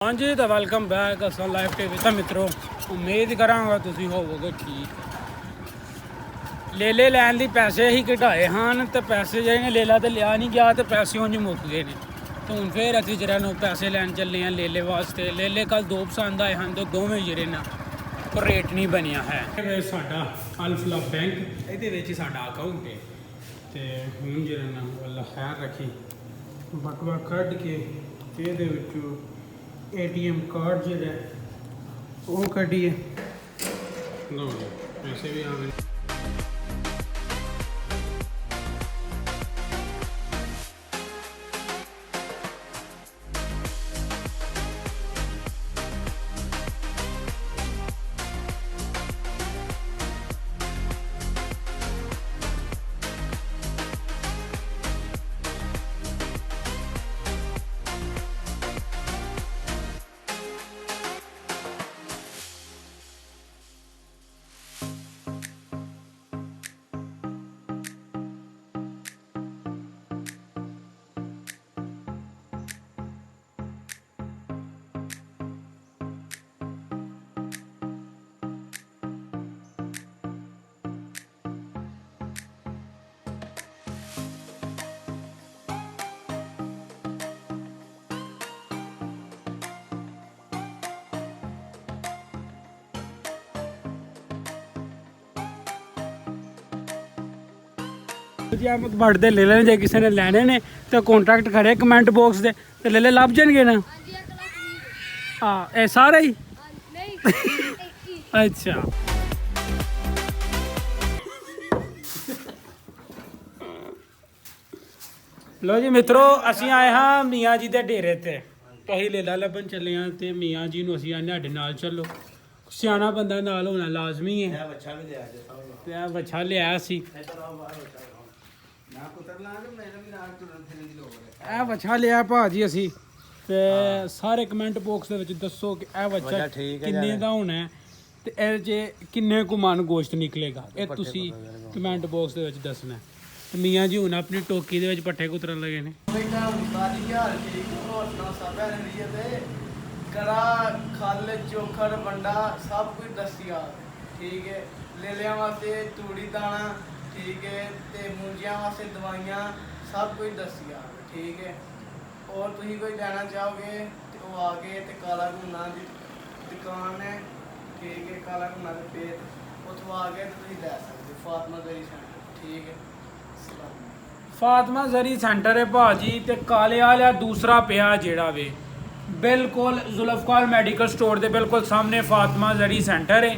हाँ जी तो welcome back असल लाइफ टीवी तो मित्रों उम्मीद करांगा तुसी होवोगे ठीक। लेले लैन दी पैसे ही घटाए हैं तो पैसे जेने लेला तो लिया नहीं गया तो पैसे उंज मुक गए ने तो हूँ फिर असीं जरा पैसे लैन चले हैं लेले वास्ते। लेले कल दो पसंद आए हैं तो दोवें जेरे ना पर रेट नहीं बनया है। साडा अल्फला बैंक ये साडा अकाउंट है तो हूँ जरा ना अल्लाह खैर रखी बटवा कढ़ के ये ATM कार्ड जो है वो कढ़िए लो पैसे भी आ गए। जी अहमद भट्ट दे ले लेने जे किसी ने लैने ने तो कॉन्टैक्ट करे कमेंट बॉक्स दे ते ले लभ जाएंगे ना। हाँ ये सारे ही अच्छा लो जी मित्रों असी आए हाँ मियाँ जी के डेरे ते तो अं लेला लभन चले हाँ तो मियाँ जी नूं असीं आने साडे नाल चलो सियाना बंदा नाल होना लाजमी है। बच्छा लिया सी बच्छा लिया भाजी असी ते सारे कमेंट बॉक्स दे दसो कि यह बच्चा किन्ने दा होना है ते एह्दे च किन्ने कु मन गोश्त निकलेगा ये तुसी कमेंट बॉक्स दे दसना है। ते मियाँ जी हुण अपनी टोकी दे पट्ठे कुतरन लगे ने। कड़ा खल चोखर बंडा सब कुछ दसिया ठीक है। लेलिया वास्ते तूड़ी दाना ठीक है ते मुंजिया वास्ते दवाइयाँ सब कुछ दसिया ठीक है। और तुम कोई लेना चाहोगे तो वो आगे तो काला घूना की दुकान है ठीक है। काला घूना के पेट उतो आगे तो तुम लै सकते फातिमा जरी सेंटर ठीक है। फातिमा जरी सेंटर है भाजी ते काले आला दूसरा पिया जेड़ा वे बिल्कुल जुल्फकार मैडिकल स्टोर के बिल्कुल सामने फातिमा जरी सेंटर है।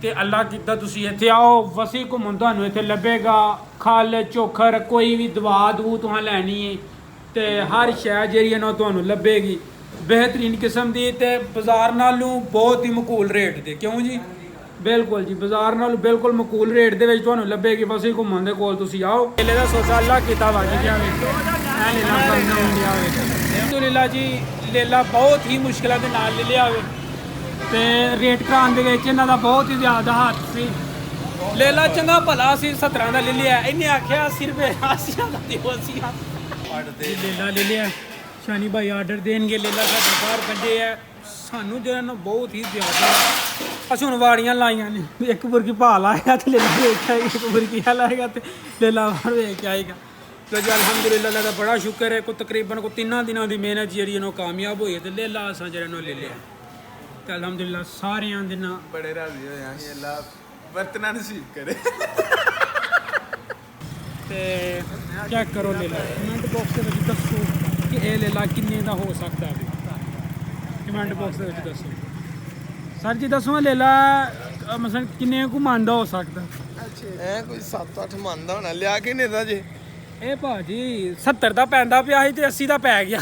तो अल्लाह किता तुसी इत्थे आओ वसी घूमन तुहानूं इत्थे लभेगा खल चोखर कोई भी दवा दवू तुहां लैनी है तो हर शै जेह्ड़ी है ना तुहानूं लभेगी बेहतरीन किस्म की ते बाजार नालों बहुत ही मकूल रेट दे क्यों जी बिल्कुल जी बाजार नालों बिल्कुल मकूल रेट दे विच तुहानूं लभेगी वसी घूमन दे कोल तुसी आओ। लेले दा सोचा अल्लाह किता वाजी जावे अल्हम्दुलिल्लाह जी लेला बहुत ही मुश्किलों के नाल ले लिया ते रेट कराने इन्हों का बहुत ही ज़्यादा हाथ सी। लेला चंगा भला सी 70 का ले लिया इन्हें आख्या 80 रुपये 80 का दिओ 80 लेला ले लिया। शानी भाई आर्डर देंगे लेला साढ़े बाहर कड्ढे है सानू जो है ना बहुत ही ज़्यादा अस हूँ वाड़ियाँ लाइया ने एक बुरकी भा लाएगा तो लेला वेच आएगा एक बुरकी लाएगा तो लेला बाहर वेच आएगा। तो जी अल्हम्दुलिल्लाह का बड़ा शुक्र है को तकरीबन को 3 दिनों की मेहनत जी कामयाब हुई है तो लेला असा जरा ले लिया तो अल्हम्दुलिल्लाह सारे दिन बड़े राजी हो जाएंगे अल्लाह बरतना नसीब करे। ते चेक करो लेला कमेंट बॉक्स के दसो कि ये लेला किन्ने दा हो सकता है कमेंट बॉक्स के दसो सर जी दसो लेला मसलन किन्ने को मन दा हो सकता है कोई 7-8 मन दा होना लिया किन्ने दा जी ਇਹ ਭਾਜੀ 70 ਦਾ ਪੈਂਦਾ ਪਿਆ ਸੀ ਤੇ 80 ਦਾ ਪੈ ਗਿਆ।